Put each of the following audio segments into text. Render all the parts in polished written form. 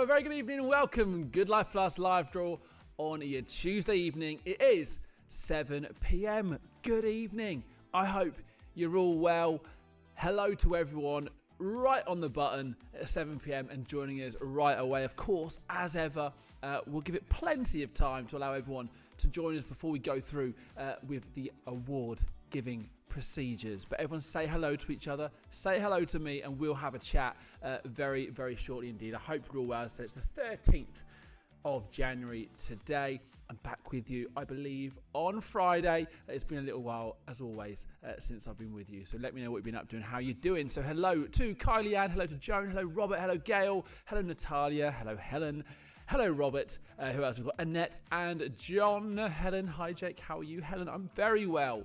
Hello, a very good evening and welcome. Good Life Plus live draw on your Tuesday evening. It is 7 p.m. Good evening. I hope you're all well. Hello to everyone right on the button at 7 p.m. and joining us right away. Of course, as ever, we'll give it plenty of time to allow everyone to join us before we go through with the award giving procedures. But everyone say hello to each other, say hello to me, and we'll have a chat very, very shortly indeed. I hope you're all well. So it's the 13th of January today. I'm back with you, I believe, on Friday. It's been a little while, as always, since I've been with you. So let me know what you've been up to and how you're doing. So hello to Kylie Ann, hello to Joan, hello Robert, hello Gail, hello Natalia, hello Helen, hello Robert. Who else we've got? Annette and John. Helen, hi Jake, how are you? Helen, I'm very well.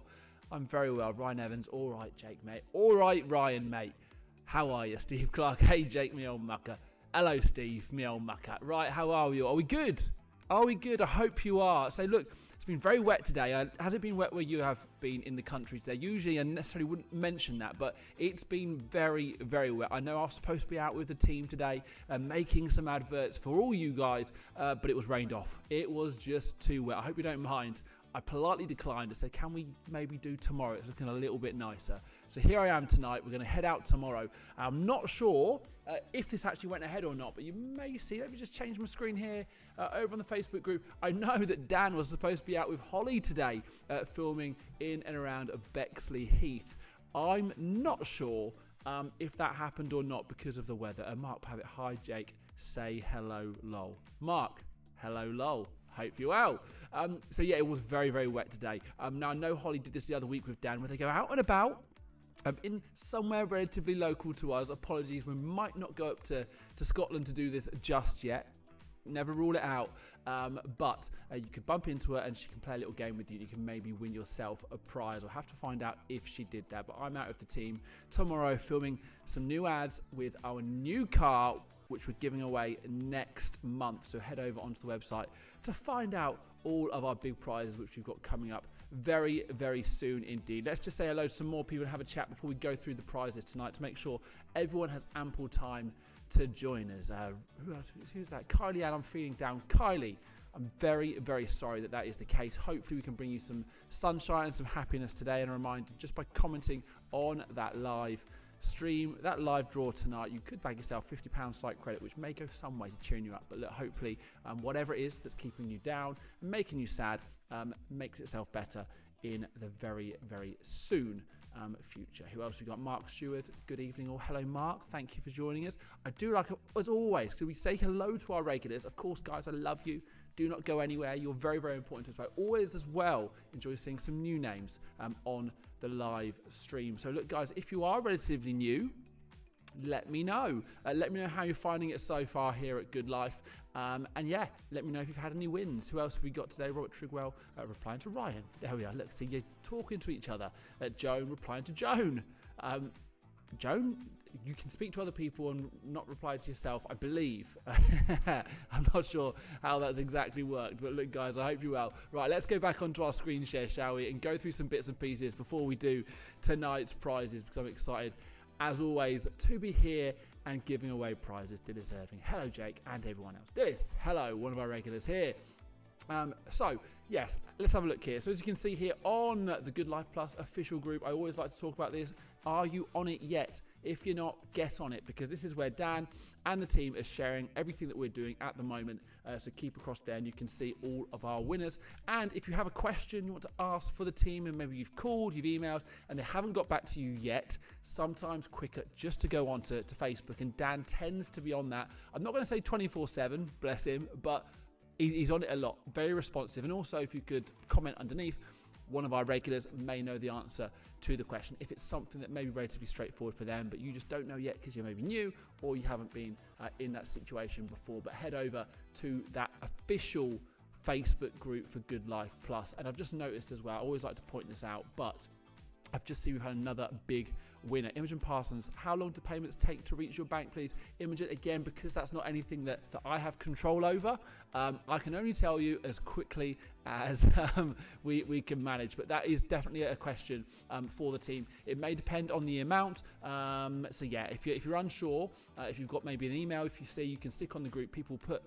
Ryan Evans, all right, Jake, mate. All right, Ryan, mate. How are you? Steve Clark, hey, Jake, me old mucker. Hello, Steve, me old mucker. Right, how are you? Are we good? I hope you are. So, look, it's been very wet today. Has it been wet where you have been in the country today? Usually, I necessarily wouldn't mention that, but it's been very, very wet. I know I was supposed to be out with the team today, making some adverts for all you guys, but it was rained off. It was just too wet. I hope you don't mind. I politely declined to say, can we maybe do tomorrow? It's looking a little bit nicer. So here I am tonight. We're going to head out tomorrow. I'm not sure if this actually went ahead or not, but you may see. Let me just change my screen here over on the Facebook group. I know that Dan was supposed to be out with Holly today filming in and around Bexley Heath. I'm not sure if that happened or not because of the weather. Mark Pavitt, hi Jake, say hello lol. Mark, hello lol. Hope you're well. So yeah, it was very, very wet today. Now I know Holly did this the other week with Dan where they go out and about in somewhere relatively local to us. Apologies, we might not go up to Scotland to do this just yet. Never rule it out, but you could bump into her and she can play a little game with you. You can maybe win yourself a prize. We'll have to find out if she did that, but I'm out with the team tomorrow filming some new ads with our new car, which we're giving away next month. So head over onto the website to find out all of our big prizes, which we've got coming up very, very soon indeed. Let's just say hello to some more people and have a chat before we go through the prizes tonight to make sure everyone has ample time to join us. Who else? Who's that? Kylie Ann, I'm feeling down. Kylie, I'm very, very sorry that is the case. Hopefully we can bring you some sunshine and some happiness today. And a reminder, just by commenting on that live stream, that live draw tonight, you could bag yourself £50 site credit, which may go some way to cheering you up. But look, hopefully whatever it is that's keeping you down and making you sad makes itself better in the very, very soon future. Who else we got? Mark Stewart, good evening, or hello Mark, thank you for joining us. I do like, as always, could we say hello to our regulars? Of course, guys, I love you. Do not go anywhere. You're very, very important to us. But I always as well enjoy seeing some new names on the live stream. So look, guys, if you are relatively new, let me know. Let me know how you're finding it so far here at Good Life. And yeah, let me know if you've had any wins. Who else have we got today? Robert Trigwell replying to Ryan. There we are. Look, see, you're talking to each other. Joan replying to Joan. Joan, you can speak to other people and not reply to yourself, I believe. I'm not sure how that's exactly worked, but look, guys, I hope you're well. Right, let's go back onto our screen share, shall we, and go through some bits and pieces before we do tonight's prizes, because I'm excited, as always, to be here and giving away prizes deserving. Hello, Jake, and everyone else. Dennis, hello, one of our regulars here. So, yes, let's have a look here. So as you can see here on the Good Life Plus official group, I always like to talk about this. Are you on it yet? If you're not, get on it, because this is where Dan and the team are sharing everything that we're doing at the moment. So keep across there and you can see all of our winners. And if you have a question you want to ask for the team, and maybe you've called, you've emailed, and they haven't got back to you yet, sometimes quicker just to go on to Facebook. And Dan tends to be on that. I'm not going to say 24/7, bless him, but he's on it a lot, very responsive. And also, if you could comment underneath, one of our regulars may know the answer to the question. If it's something that may be relatively straightforward for them, but you just don't know yet because you're maybe new or you haven't been in that situation before. But head over to that official Facebook group for Good Life Plus. And I've just noticed as well, I always like to point this out, but I've just seen we've had another big winner. Imogen Parsons, how long do payments take to reach your bank, please? Imogen, again, because that's not anything that I have control over, I can only tell you as quickly as we can manage. But that is definitely a question for the team. It may depend on the amount. So yeah, if you're unsure, if you've got maybe an email, if you see, you can stick on the group, people put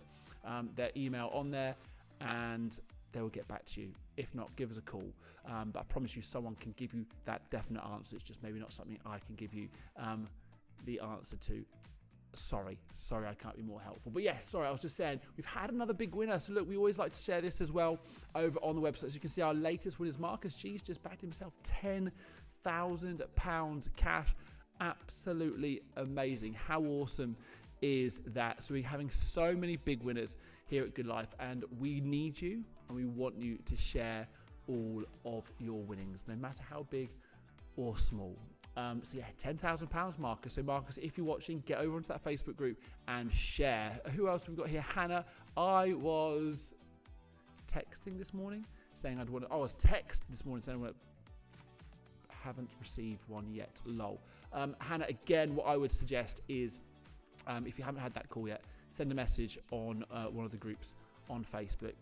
their email on there and they will get back to you. If not, give us a call. But I promise you someone can give you that definite answer. It's just maybe not something I can give you the answer to. Sorry, I can't be more helpful. But yes, sorry, I was just saying, we've had another big winner. So look, we always like to share this as well over on the website. As you can see, our latest winner is Marcus G's just backed himself £10,000 cash. Absolutely amazing. How awesome is that? So we're having so many big winners here at Good Life, and we need you and we want you to share all of your winnings, no matter how big or small. So yeah, £10,000, Marcus. So Marcus, if you're watching, get over onto that Facebook group and share. Who else have we got here? Hannah. I was texting this morning saying I was texted this morning saying I haven't received one yet. Lol. Hannah, again, what I would suggest is, if you haven't had that call yet, send a message on one of the groups on Facebook,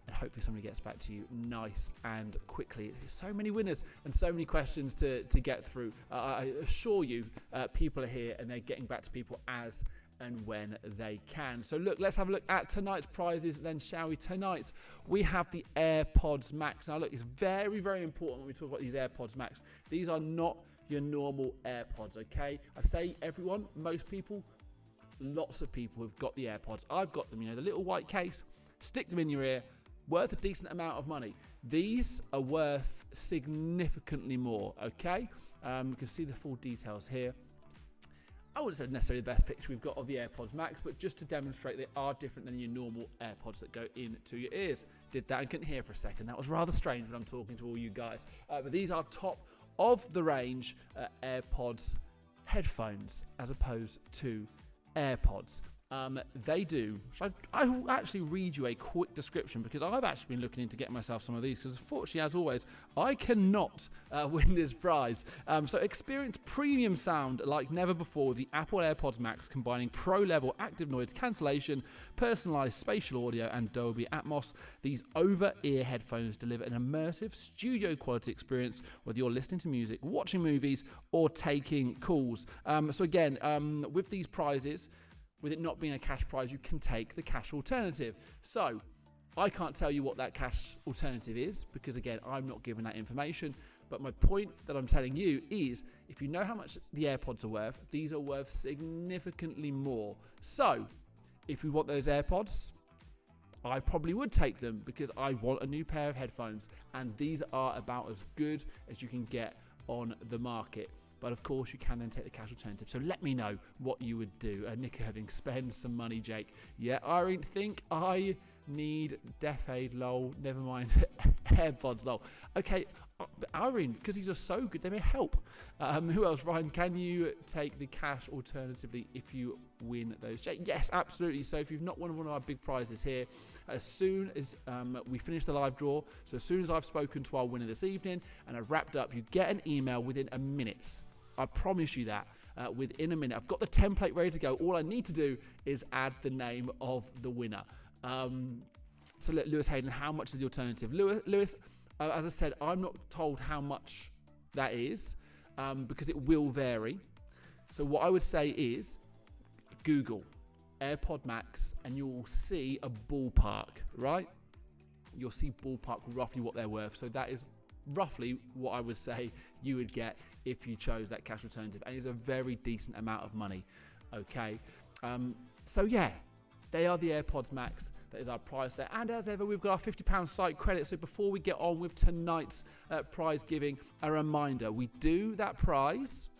and hopefully somebody gets back to you nice and quickly. There's so many winners and so many questions to get through. I assure you, people are here and they're getting back to people as and when they can. So look, let's have a look at tonight's prizes then, shall we? Tonight we have the AirPods Max. Now look, it's very, very important when we talk about these AirPods Max. These are not your normal AirPods, okay? I say everyone, most people, lots of people have got the AirPods. I've got them, the little white case, stick them in your ear, worth a decent amount of money. These are worth significantly more, okay? You can see the full details here. I wouldn't say necessarily the best picture we've got of the AirPods Max, but just to demonstrate they are different than your normal AirPods that go into your ears. Did that and couldn't hear for a second. That was rather strange when I'm talking to all you guys. But these are top of the range AirPods headphones as opposed to AirPods. They do. So I will actually read you a quick description because I've actually been looking into getting myself some of these because unfortunately, as always, I cannot win this prize. So experience premium sound like never before with the Apple AirPods Max, combining pro-level active noise cancellation, personalized spatial audio, and Dolby Atmos. These over-ear headphones deliver an immersive studio quality experience whether you're listening to music, watching movies, or taking calls. So again, with these prizes, with it not being a cash prize, you can take the cash alternative. So I can't tell you what that cash alternative is because, again, I'm not given that information. But my point that I'm telling you is if you know how much the AirPods are worth, these are worth significantly more. So if we want those AirPods, I probably would take them because I want a new pair of headphones. And these are about as good as you can get on the market. But of course, you can then take the cash alternative. So let me know what you would do. Nick Irving, spend some money, Jake. Yeah, I think I need Deaf Aid, lol. Never mind. AirPods, lol. Okay, Irene, because these are so good, they may help. Who else? Ryan, can you take the cash alternatively if you win those? Jake, yes, absolutely. So if you've not won one of our big prizes here, as soon as we finish the live draw, so as soon as I've spoken to our winner this evening and I've wrapped up, you get an email within a minute. I promise you that within a minute. I've got the template ready to go. All I need to do is add the name of the winner. So Lewis Hayden, how much is the alternative? Lewis, as I said, I'm not told how much that is because it will vary. So what I would say is Google AirPod Max and you will see a ballpark, right? You'll see ballpark roughly what they're worth. So that is roughly what I would say you would get if you chose that cash alternative, and it's a very decent amount of money. Okay, so yeah, they are the AirPods Max. That is our prize there, and as ever, we've got our £50 site credit. So before we get on with tonight's prize giving, a reminder: we do that prize.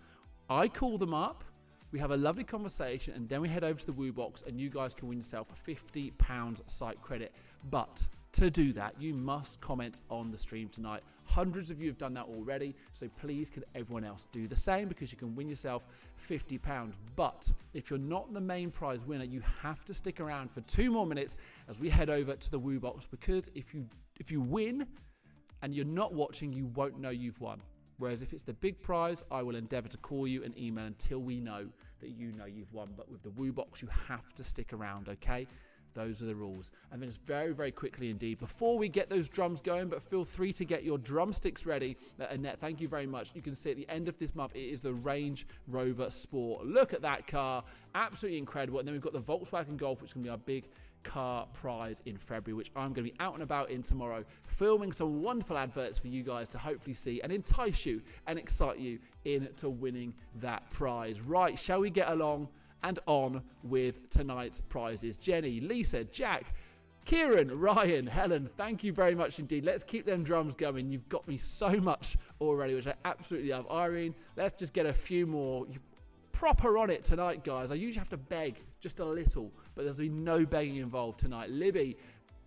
I call them up. We have a lovely conversation, and then we head over to the Woo Box, and you guys can win yourself a £50 site credit. But to do that, you must comment on the stream tonight. Hundreds of you have done that already, so please can everyone else do the same because you can win yourself £50. But if you're not the main prize winner, you have to stick around for 2 more minutes as we head over to the Woo Box, because if you win and you're not watching, you won't know you've won. Whereas if it's the big prize, I will endeavour to call you and email until we know that you've won. But with the Woo Box, you have to stick around, okay? Those are the rules. And then just very, very quickly indeed, before we get those drums going, but feel free to get your drumsticks ready. Annette, thank you very much. You can see at the end of this month, it is the Range Rover Sport. Look at that car. Absolutely incredible. And then we've got the Volkswagen Golf, which is going to be our big car prize in February, which I'm going to be out and about in tomorrow, filming some wonderful adverts for you guys to hopefully see and entice you and excite you into winning that prize. Right, shall we get along and on with tonight's prizes? Jenny, Lisa, Jack, Kieran, Ryan, Helen, thank you very much indeed. Let's keep them drums going. You've got me so much already, which I absolutely love. Irene, let's just get a few more. You're proper on it tonight, guys. I usually have to beg just a little, but there's been no begging involved tonight. Libby,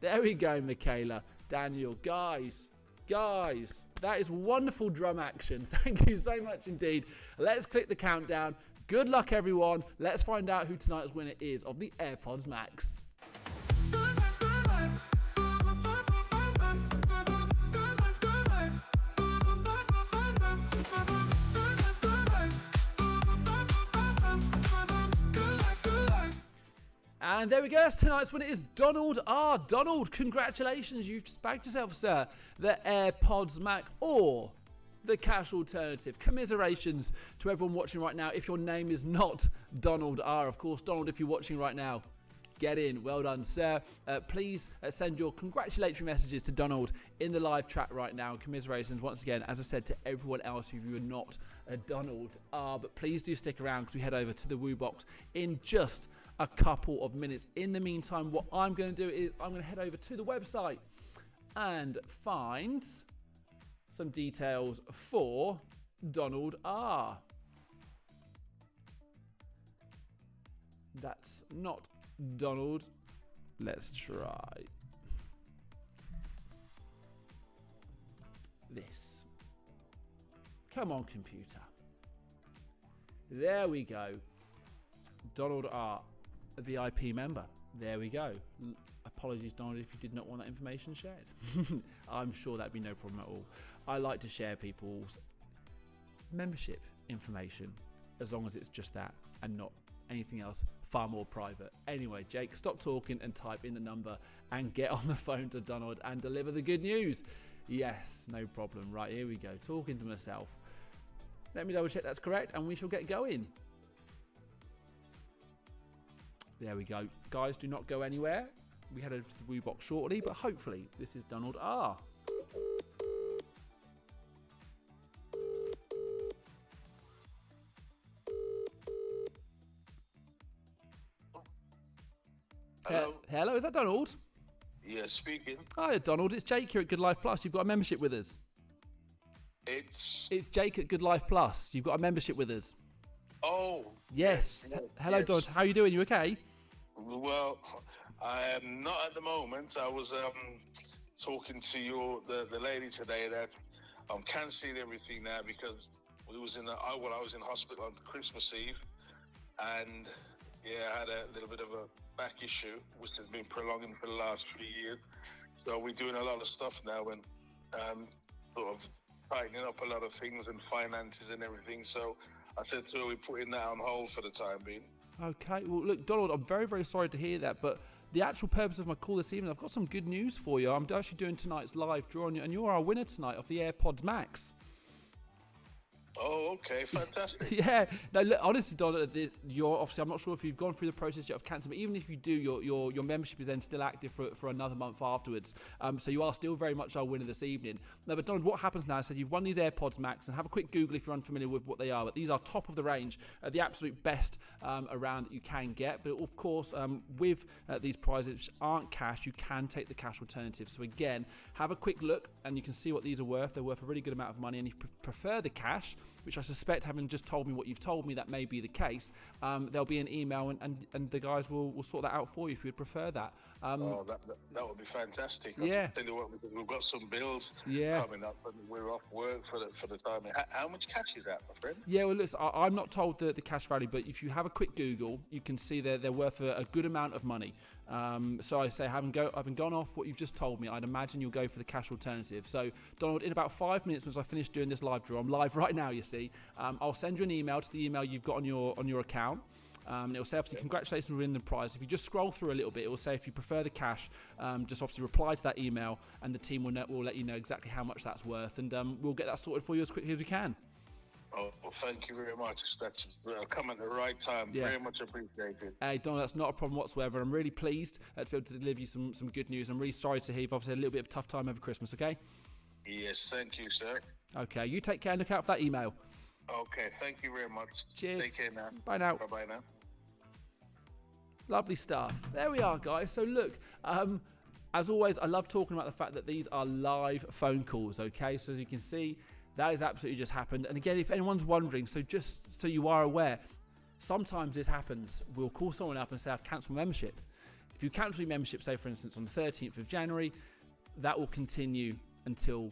there we go. Michaela, Daniel, guys, that is wonderful drum action. Thank you so much indeed. Let's click the countdown. Good luck, everyone. Let's find out who tonight's winner is of the AirPods Max. And there we go. Tonight's winner is Donald R. Donald, congratulations. You've just bagged yourself, sir, the AirPods Max or the cash alternative. Commiserations to everyone watching right now. If your name is not Donald R, of course, Donald, if you're watching right now, get in. Well done, sir. Please send your congratulatory messages to Donald in the live chat right now. Commiserations once again, as I said, to everyone else who you are not Donald R. But please do stick around because we head over to the Woo Box in just a couple of minutes. In the meantime, what I'm going to do is I'm going to head over to the website and find some details for Donald R. That's not Donald. Let's try this. Come on, computer. There we go. Donald R, a VIP member. There we go. Apologies, Donald, if you did not want that information shared. I'm sure that'd be no problem at all. I like to share people's membership information as long as it's just that and not anything else far more private. Anyway, Jake, stop talking and type in the number and get on the phone to Donald and deliver the good news. Yes, no problem. Right, here we go. Talking to myself. Let me double check that's correct and we shall get going. There we go. Guys, do not go anywhere. We head over to the Woo Box shortly, but hopefully this is Donald R. Hello. Hello, is that Donald? Yes, speaking. Hi, Donald. It's Jake here at Good Life Plus. You've got a membership with us. It's Jake at Good Life Plus. You've got a membership with us. Oh. Yes. Hello, yes. Donald. How are you doing? You okay? Well, I am not at the moment. I was talking to the lady today that I'm cancelling everything now because I was in hospital on Christmas Eve, and I had a little bit of a back issue which has been prolonging for the last 3 years. So we're doing a lot of stuff now and sort of tightening up a lot of things and finances and everything. So I said to her, we're putting that on hold for the time being. Okay. Well, look, Donald, I'm very, very sorry to hear that, but the actual purpose of my call this evening, I've got some good news for you. I'm actually doing tonight's live draw, and you are our winner tonight of the AirPods Max. Oh, okay, fantastic. Yeah, no, look, honestly, Don, you're obviously, I'm not sure if you've gone through the process yet of cancelling, but even if you do, your membership is then still active for another month afterwards. So you are still very much our winner this evening. No, but Don, what happens now is that you've won these AirPods Max, and have a quick Google if you're unfamiliar with what they are. But these are top of the range, the absolute best around that you can get. But of course, with these prizes which aren't cash, you can take the cash alternative. So again, have a quick look, and you can see what these are worth. They're worth a really good amount of money, and if you prefer the cash, which I suspect, having just told me what you've told me, that may be the case, there'll be an email and the guys will sort that out for you if you'd prefer that. That would be fantastic. Yeah. I'll tell you what, because we've got some bills Yeah. coming up, and we're off work for the time. How much cash is that, my friend? Yeah, well, listen, I'm not told the cash value, but if you have a quick Google, you can see they're worth a good amount of money. So I say, having gone off what you've just told me, I'd imagine you'll go for the cash alternative. So, Donald, in about 5 minutes, once I finish doing this live draw, I'm live right now, you see, I'll send you an email to the email you've got on your account. It'll say, obviously, congratulations on winning the prize. If you just scroll through a little bit, it will say if you prefer the cash, just obviously reply to that email, and the team will let you know exactly how much that's worth, and we'll get that sorted for you as quickly as we can. Oh, well, thank you very much. That's come at the right time. Yeah. Very much appreciated. Hey, Donald, that's not a problem whatsoever. I'm really pleased to be able to deliver you some good news. I'm really sorry to hear you've obviously had a little bit of a tough time over Christmas, okay? Yes, thank you, sir. Okay, you take care and look out for that email. Okay, thank you very much. Cheers. Take care now. Bye now. Bye-bye now. Lovely stuff. There we are, guys. So look, as always, I love talking about the fact that these are live phone calls, okay? So as you can see, that has absolutely just happened. And again, if anyone's wondering, so just so you are aware, sometimes this happens. We'll call someone up and say, I've cancelled my membership. If you cancel your membership, say for instance on the 13th of January, that will continue until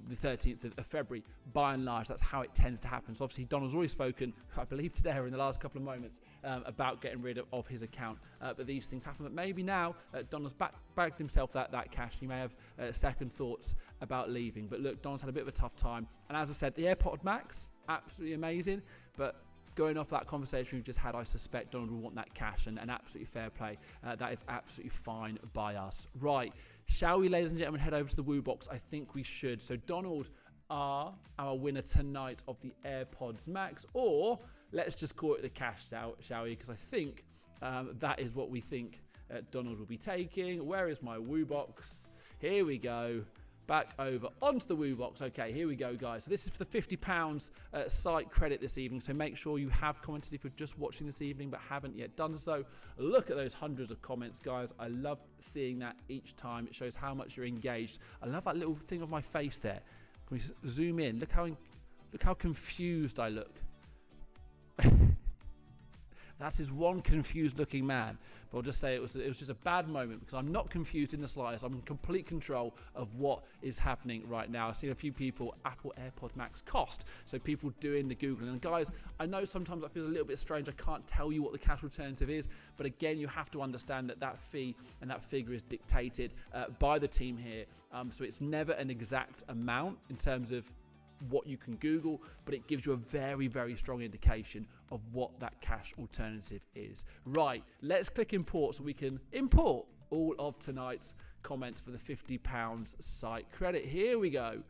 the 13th of February. By and large, that's how it tends to happen. So obviously Donald's already spoken, I believe today or in the last couple of moments, about getting rid of his account. But these things happen. But maybe now Donald's bagged himself that cash. He may have second thoughts about leaving. But look, Donald's had a bit of a tough time. And as I said, the AirPod Max, absolutely amazing. But going off that conversation we've just had, I suspect Donald will want that cash, and absolutely fair play. That is absolutely fine by us. Right, shall we, ladies and gentlemen, head over to the Woo Box? I think we should. So Donald are our winner tonight of the AirPods Max, or let's just call it the cash, shall we? Because I think that is what we think Donald will be taking. Where is my Woo Box? Here we go. Back over onto the Woo Box. Okay, here we go, guys. So this is for the £50 site credit this evening. So make sure you have commented if you're just watching this evening but haven't yet done so. Look at those hundreds of comments, guys. I love seeing that each time. It shows how much you're engaged. I love that little thing of my face there. Can we zoom in? Look how confused I look. That is one confused looking man. But I'll just say it was just a bad moment, because I'm not confused in the slightest. I'm in complete control of what is happening right now. I've seen a few people, Apple AirPod Max cost. So people doing the Googling. And guys, I know sometimes that feels a little bit strange. I can't tell you what the cash alternative is. But again, you have to understand that fee and that figure is dictated by the team here. So it's never an exact amount in terms of what you can Google, but it gives you a very, very strong indication of what that cash alternative is. Right, let's click import so we can import all of tonight's comments for the £50 site credit. Here we go.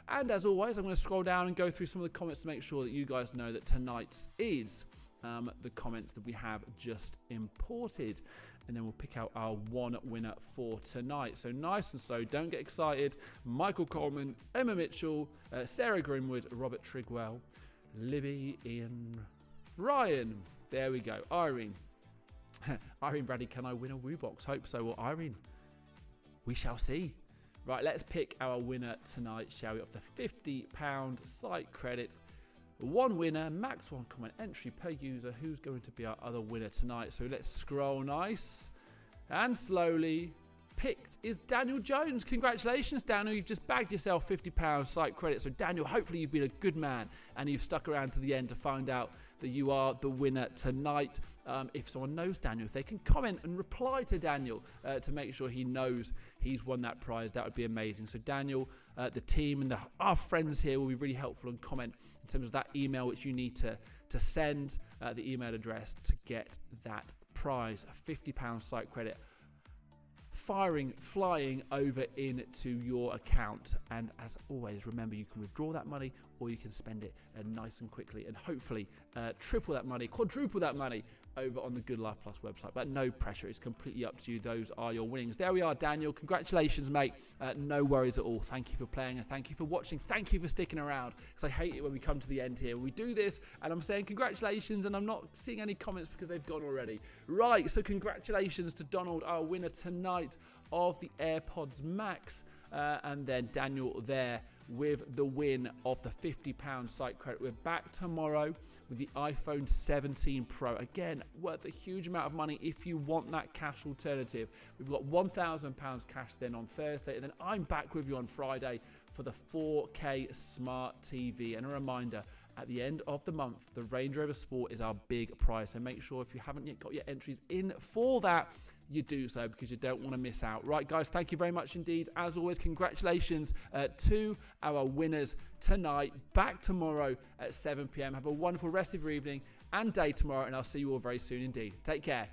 And as always, I'm going to scroll down and go through some of the comments to make sure that you guys know that tonight's is the comments that we have just imported. And then we'll pick out our one winner for tonight. So nice and slow, don't get excited. Michael Coleman, Emma Mitchell, Sarah Grimwood, Robert Trigwell, Libby, Ian, Ryan. There we go. Irene. Irene Brady, can I win a Woo Box? Hope so. Well, Irene, we shall see. Right, let's pick our winner tonight, shall we? Of the £50 site credit. One winner, max one comment entry per user. Who's going to be our other winner tonight? So let's scroll nice and slowly. Picked is Daniel Jones. Congratulations, Daniel. You've just bagged yourself £50 site credit. So Daniel, hopefully you've been a good man and you've stuck around to the end to find out that you are the winner tonight. If someone knows Daniel, if they can comment and reply to Daniel to make sure he knows he's won that prize, that would be amazing. So Daniel, the team and our friends here will be really helpful and comment in terms of that email which you need to send, the email address to get that prize, a £50 site credit flying over into your account. And as always, remember, you can withdraw that money or you can spend it nice and quickly and hopefully triple that money, quadruple that money over on the Good Life Plus website. But no pressure, it's completely up to you. Those are your winnings. There we are, Daniel. Congratulations, mate. No worries at all. Thank you for playing and thank you for watching. Thank you for sticking around, because I hate it when we come to the end here. We do this and I'm saying congratulations and I'm not seeing any comments because they've gone already. Right, so congratulations to Donald, our winner tonight of the AirPods Max. And then Daniel there with the win of the £50 site credit. We're back tomorrow with the iPhone 17 Pro. Again, worth a huge amount of money if you want that cash alternative. We've got £1,000 cash then on Thursday, and then I'm back with you on Friday for the 4K Smart TV. And a reminder, at the end of the month, the Range Rover Sport is our big prize. So make sure if you haven't yet got your entries in for that, you do so, because you don't want to miss out. Right, guys, thank you very much indeed. As always, congratulations to our winners tonight. Back tomorrow at 7 p.m. Have a wonderful rest of your evening and day tomorrow, and I'll see you all very soon indeed. Take care.